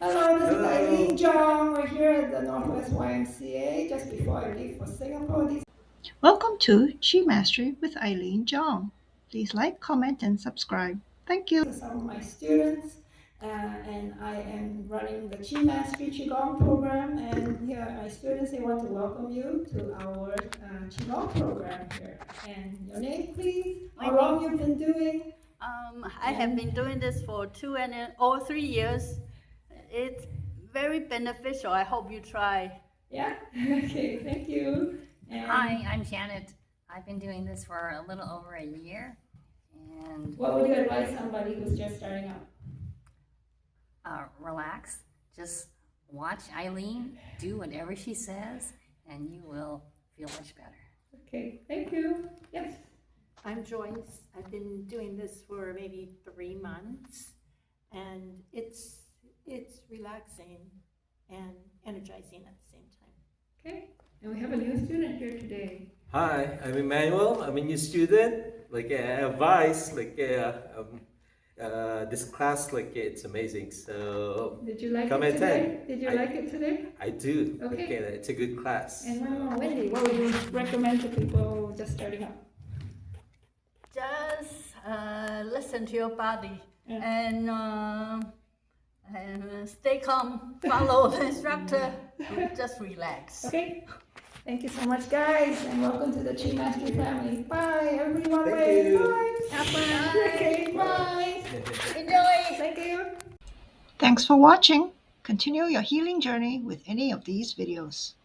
Hello, this is Hello. Eileen Jong. We're here at the Northwest YMCA just before I leave for Singapore. Welcome to QiMastery with Eileen Jong. Please like, comment, and subscribe. Thank you. These are some of my students, and I am running the QiMastery Qigong program. And here are my students. They want to welcome you to our Qigong program here. And your name, please. How long you've been doing? I have been doing this for 3 years. It's very beneficial. I hope you try. Yeah? Okay, thank you. And Hi, I'm Janet. I've been doing this for a little over a year. And what would you advise somebody who's just starting out? relax. Just watch Eileen do whatever she says, and you will feel much better. Okay, thank you. Yes. I'm Joyce. I've been doing this for maybe 3 months, and it's relaxing and energizing at the same time. Okay, and we have a new student here today. Hi, I'm Emmanuel. I'm a new student. Advice, this class, it's amazing. So Did you like come it today? attend. Did you like it today? I do. Okay. It's a good class. And one more, Wendy, what would you recommend to people just starting out? Just listen to your body and stay calm. Follow the instructor. Just relax. Okay. Thank you so much, guys, and welcome to the QiMastery family. Bye, everyone. Thank you. Bye. Bye. Okay, bye. Enjoy. Thank you. Thanks for watching. Continue your healing journey with any of these videos.